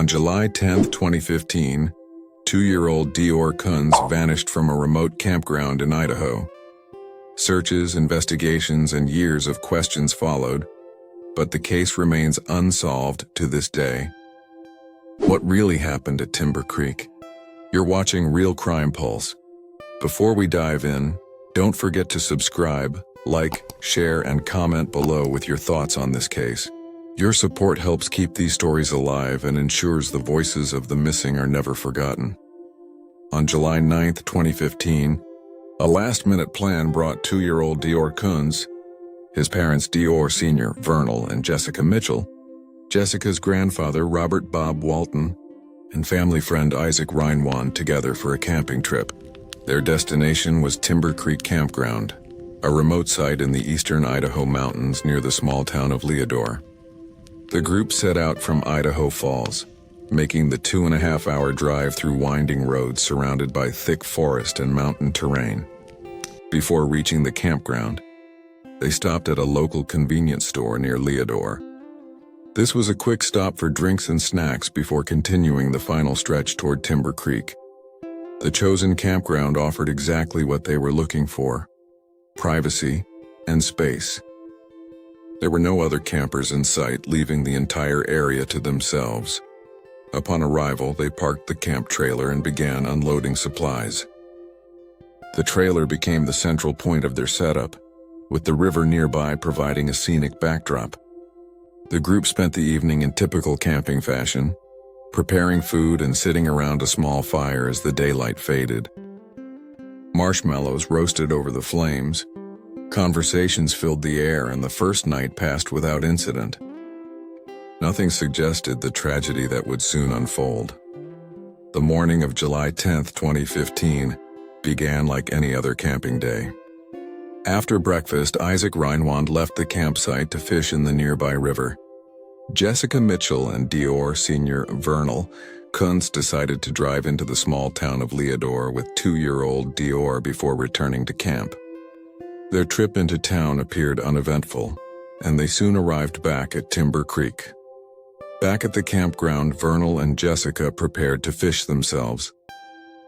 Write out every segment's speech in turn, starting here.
On July 10, 2015, 2-year-old DeOrr Kunz vanished from a remote campground in Idaho. Searches, investigations, and years of questions followed, but the case remains unsolved to this day. What really happened at Timber Creek? You're watching Real Crime Pulse. Before we dive in, don't forget to subscribe, like, share, and comment below with your thoughts on this case. Your support helps keep these stories alive and ensures the voices of the missing are never forgotten. On July 9, 2015, a last-minute plan brought 2-year-old DeOrr Kunz, his parents DeOrr Sr. Vernal and Jessica Mitchell, Jessica's grandfather Robert Bob Walton, and family friend Isaac Reinwand together for a camping trip. Their destination was Timber Creek Campground, a remote site in the eastern Idaho mountains near the small town of Leodore. The group set out from Idaho Falls, making the 2.5-hour drive through winding roads surrounded by thick forest and mountain terrain. Before reaching the campground, they stopped at a local convenience store near Leodore. This was a quick stop for drinks and snacks before continuing the final stretch toward Timber Creek. The chosen campground offered exactly what they were looking for: privacy and space. There were no other campers in sight, leaving the entire area to themselves. Upon arrival, they parked the camp trailer and began unloading supplies. The trailer became the central point of their setup, with the river nearby providing a scenic backdrop. The group spent the evening in typical camping fashion, preparing food and sitting around a small fire as the daylight faded. Marshmallows roasted over the flames. Conversations filled the air, and the first night passed without incident. Nothing suggested the tragedy that would soon unfold. The morning of July 10, 2015, began like any other camping day. After breakfast, Isaac Reinwand left the campsite to fish in the nearby river. Jessica Mitchell and DeOrr Sr. Vernal Kunz decided to drive into the small town of Leodore with 2-year-old DeOrr before returning to camp. Their trip into town appeared uneventful, and they soon arrived back at Timber Creek. Back at the campground, Vernal and Jessica prepared to fish themselves.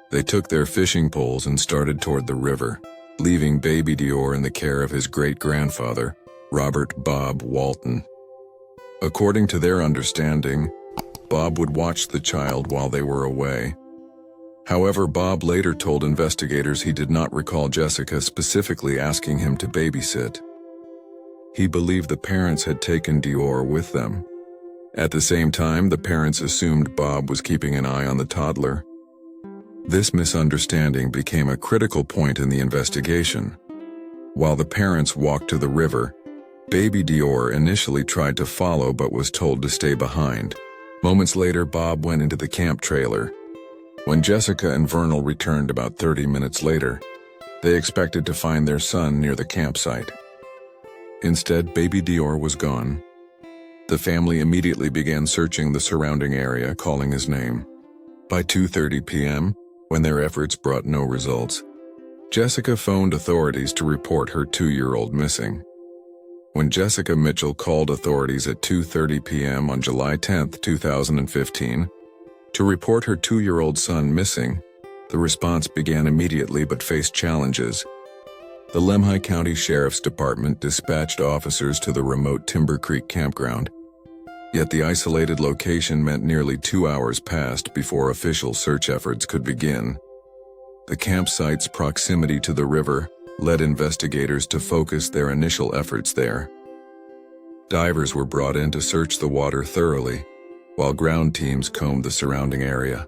They took their fishing poles and started toward the river, leaving baby DeOrr in the care of his great-grandfather, Robert Bob Walton. According to their understanding, Bob would watch the child while they were away. However, Bob later told investigators he did not recall Jessica specifically asking him to babysit. He believed the parents had taken DeOrr with them. At the same time, the parents assumed Bob was keeping an eye on the toddler. This misunderstanding became a critical point in the investigation. While the parents walked to the river, baby DeOrr initially tried to follow but was told to stay behind. Moments later, Bob went into the camp trailer. When Jessica and Vernal returned about 30 minutes later, they expected to find their son near the campsite. Instead, baby DeOrr was gone. The family immediately began searching the surrounding area, calling his name. By 2:30 p.m., when their efforts brought no results, Jessica phoned authorities to report her 2-year-old missing. When Jessica Mitchell called authorities at 2:30 p.m. on July 10, 2015, to report her 2-year-old son missing, the response began immediately but faced challenges. The Lemhi County Sheriff's Department dispatched officers to the remote Timber Creek campground, yet the isolated location meant nearly 2 hours passed before official search efforts could begin. The campsite's proximity to the river led investigators to focus their initial efforts there. Divers were brought in to search the water thoroughly, while ground teams combed the surrounding area.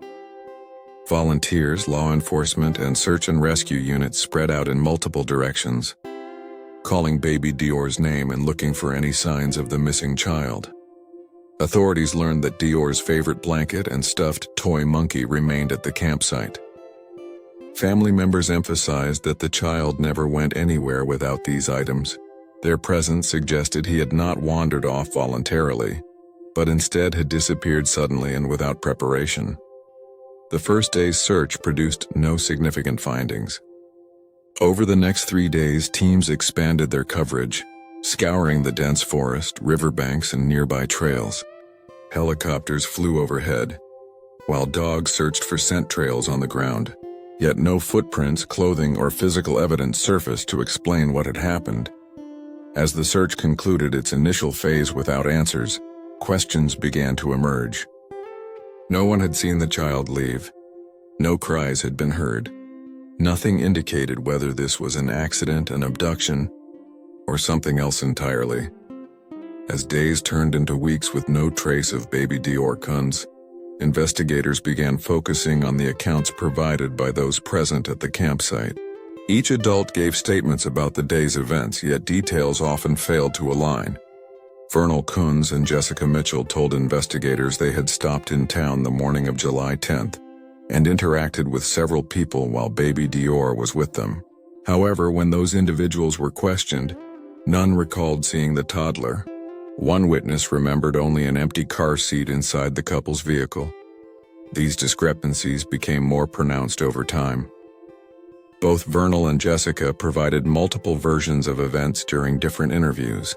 Volunteers, law enforcement, and search and rescue units spread out in multiple directions, calling baby DeOrr's name and looking for any signs of the missing child. Authorities learned that DeOrr's favorite blanket and stuffed toy monkey remained at the campsite. Family members emphasized that the child never went anywhere without these items. Their presence suggested he had not wandered off voluntarily, but instead had disappeared suddenly and without preparation. The first day's search produced no significant findings. Over the next 3 days, teams expanded their coverage, scouring the dense forest, riverbanks, and nearby trails. Helicopters flew overhead, while dogs searched for scent trails on the ground. Yet no footprints, clothing, or physical evidence surfaced to explain what had happened. As the search concluded its initial phase without answers, questions began to emerge. No one had seen the child leave. No cries had been heard. Nothing indicated whether this was an accident, an abduction, or something else entirely. As days turned into weeks with no trace of baby DeOrr Kunz, investigators began focusing on the accounts provided by those present at the campsite. Each adult gave statements about the day's events, yet details often failed to align. Real& Kunz and Jessica Mitchell told investigators they had stopped in town the morning of July 10th and interacted with several people while baby DeOrr was with them. However, when those individuals were questioned, none recalled seeing the toddler. One witness remembered only an empty car seat inside the couple's vehicle. These discrepancies became more pronounced over time. Both Real and Jessica provided multiple versions of events during different interviews,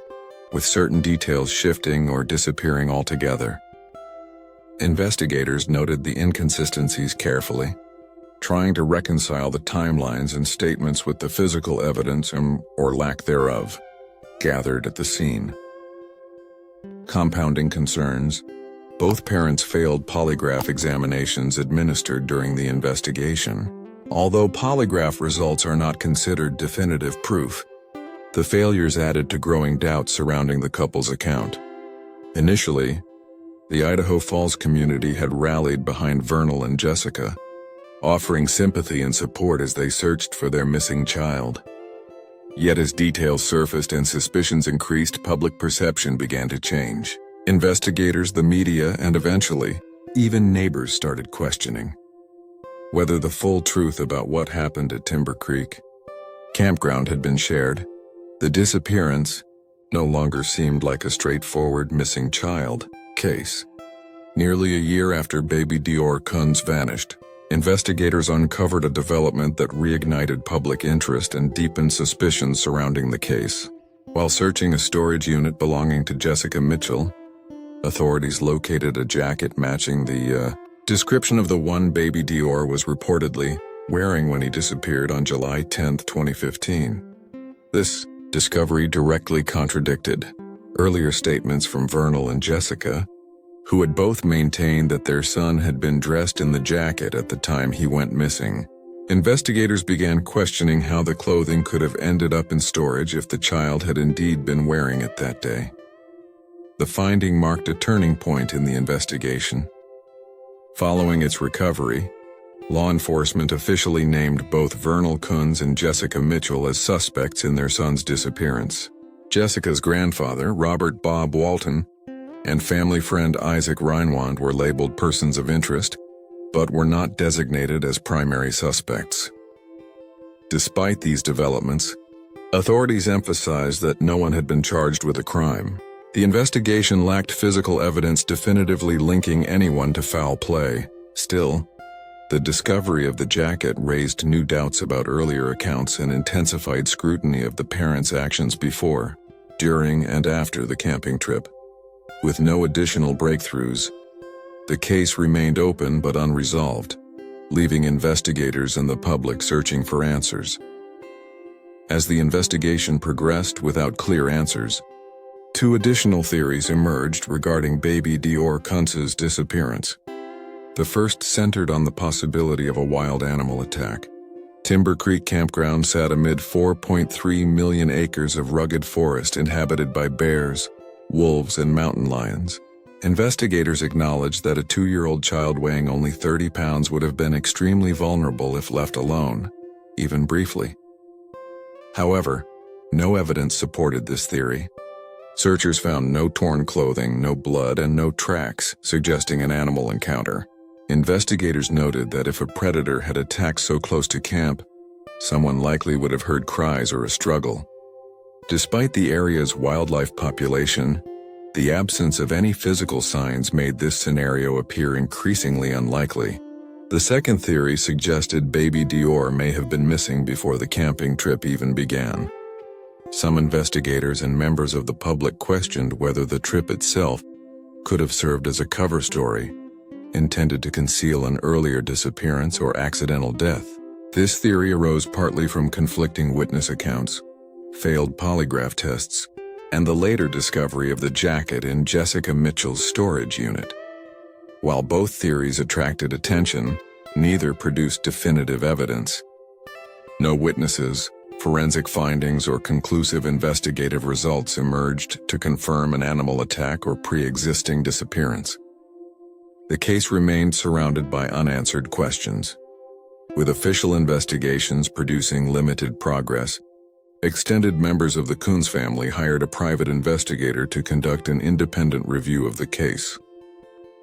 with certain details shifting or disappearing altogether. Investigators noted the inconsistencies carefully, trying to reconcile the timelines and statements with the physical evidence, or lack thereof, gathered at the scene. Compounding concerns, both parents failed polygraph examinations administered during the investigation. Although polygraph results are not considered definitive proof, the failures added to growing doubts surrounding the couple's account. Initially, the Idaho Falls community had rallied behind Real and Jessica, offering sympathy and support as they searched for their missing child. Yet as details surfaced and suspicions increased, public perception began to change. Investigators, the media, and eventually, even neighbors started questioning whether the full truth about what happened at Timber Creek Campground had been shared. The disappearance no longer seemed like a straightforward missing child case. Nearly a year after baby DeOrr Kunz vanished, investigators uncovered a development that reignited public interest and deepened suspicions surrounding the case. While searching a storage unit belonging to Jessica Mitchell, authorities located a jacket matching the description of the one baby DeOrr was reportedly wearing when he disappeared on July 10, 2015. This discovery directly contradicted earlier statements from Real and Jessica, who had both maintained that their son had been dressed in the jacket at the time he went missing. Investigators began questioning how the clothing could have ended up in storage if the child had indeed been wearing it that day. The finding marked a turning point in the investigation. Following its recovery, law enforcement officially named both Real Kunz and Jessica Mitchell as suspects in their son's disappearance. Jessica's grandfather, Robert Bob Walton, and family friend Isaac Reinwand were labeled persons of interest, but were not designated as primary suspects. Despite these developments, authorities emphasized that no one had been charged with a crime. The investigation lacked physical evidence definitively linking anyone to foul play. Still, the discovery of the jacket raised new doubts about earlier accounts and intensified scrutiny of the parents' actions before, during, and after the camping trip. With no additional breakthroughs, the case remained open but unresolved, leaving investigators and the public searching for answers. As the investigation progressed without clear answers, two additional theories emerged regarding baby DeOrr Kunz's disappearance. The first centered on the possibility of a wild animal attack. Timber Creek Campground sat amid 4.3 million acres of rugged forest inhabited by bears, wolves, and mountain lions. Investigators acknowledged that a 2-year-old child weighing only 30 pounds would have been extremely vulnerable if left alone, even briefly. However, no evidence supported this theory. Searchers found no torn clothing, no blood, and no tracks, suggesting an animal encounter. Investigators noted that if a predator had attacked so close to camp, someone likely would have heard cries or a struggle. Despite the area's wildlife population, the absence of any physical signs made this scenario appear increasingly unlikely. The second theory suggested baby DeOrr may have been missing before the camping trip even began. Some investigators and members of the public questioned whether the trip itself could have served as a cover story, intended to conceal an earlier disappearance or accidental death. This theory arose partly from conflicting witness accounts, failed polygraph tests, and the later discovery of the jacket in Jessica Mitchell's storage unit. While both theories attracted attention, neither produced definitive evidence. No witnesses, forensic findings, or conclusive investigative results emerged to confirm an animal attack or pre-existing disappearance. The case remained surrounded by unanswered questions. With official investigations producing limited progress, extended members of the Kunz family hired a private investigator to conduct an independent review of the case.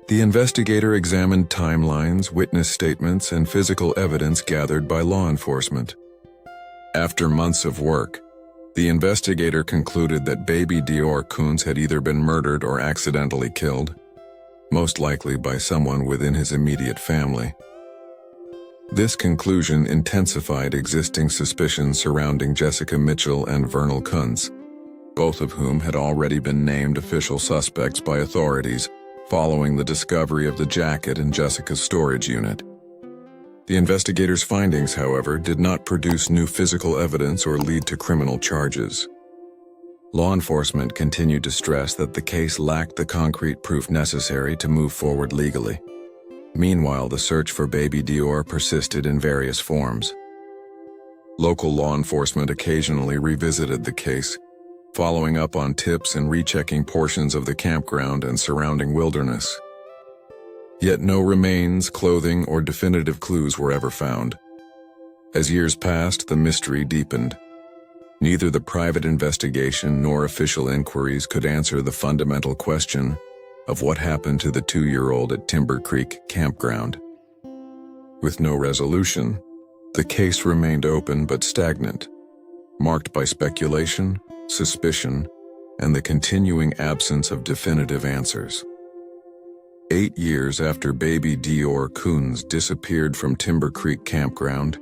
The investigator examined timelines, witness statements, and physical evidence gathered by law enforcement. After months of work, the investigator concluded that baby DeOrr Kunz had either been murdered or accidentally killed, most likely by someone within his immediate family. This conclusion intensified existing suspicions surrounding Jessica Mitchell and Real Kunz, both of whom had already been named official suspects by authorities following the discovery of the jacket in Jessica's storage unit. The investigators' findings, however, did not produce new physical evidence or lead to criminal charges. Law enforcement continued to stress that the case lacked the concrete proof necessary to move forward legally. Meanwhile, the search for baby DeOrr persisted in various forms. Local law enforcement occasionally revisited the case, following up on tips and rechecking portions of the campground and surrounding wilderness. Yet no remains, clothing, or definitive clues were ever found. As years passed, the mystery deepened. Neither the private investigation nor official inquiries could answer the fundamental question of what happened to the 2-year-old at Timber Creek Campground. With no resolution, the case remained open but stagnant, marked by speculation, suspicion, and the continuing absence of definitive answers. 8 years after baby DeOrr Kunz disappeared from Timber Creek Campground,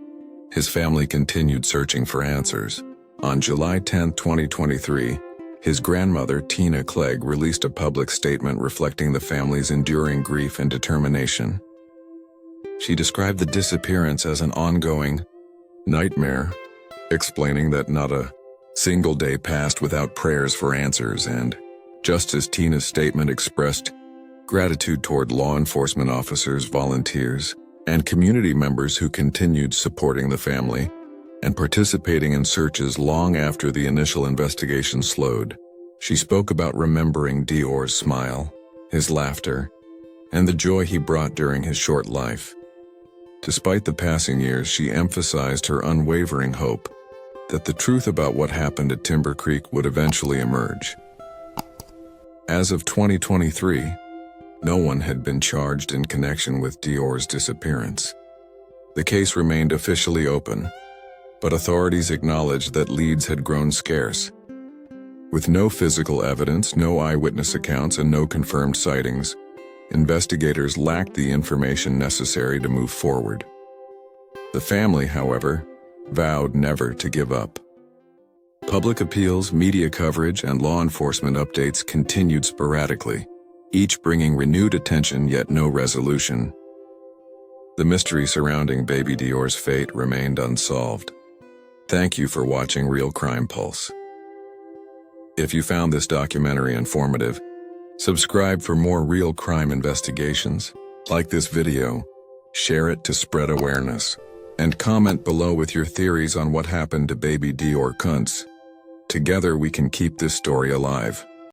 his family continued searching for answers. On July 10, 2023, his grandmother, Tina Clegg, released a public statement reflecting the family's enduring grief and determination. She described the disappearance as an ongoing nightmare, explaining that not a single day passed without prayers for answers, and, just as Tina's statement expressed gratitude toward law enforcement officers, volunteers, and community members who continued supporting the family and participating in searches long after the initial investigation slowed. She spoke about remembering DeOrr's smile, his laughter, and the joy he brought during his short life. Despite the passing years, she emphasized her unwavering hope that the truth about what happened at Timber Creek would eventually emerge. As of 2023, no one had been charged in connection with DeOrr's disappearance. The case remained officially open, but authorities acknowledged that leads had grown scarce. With no physical evidence, no eyewitness accounts, and no confirmed sightings, investigators lacked the information necessary to move forward. The family, however, vowed never to give up. Public appeals, media coverage, and law enforcement updates continued sporadically, each bringing renewed attention yet no resolution. The mystery surrounding baby DeOrr's fate remained unsolved. Thank you for watching Real Crime Pulse. If you found this documentary informative, subscribe for more real crime investigations, like this video, share it to spread awareness, and comment below with your theories on what happened to baby DeOrr Kunz. Together we can keep this story alive.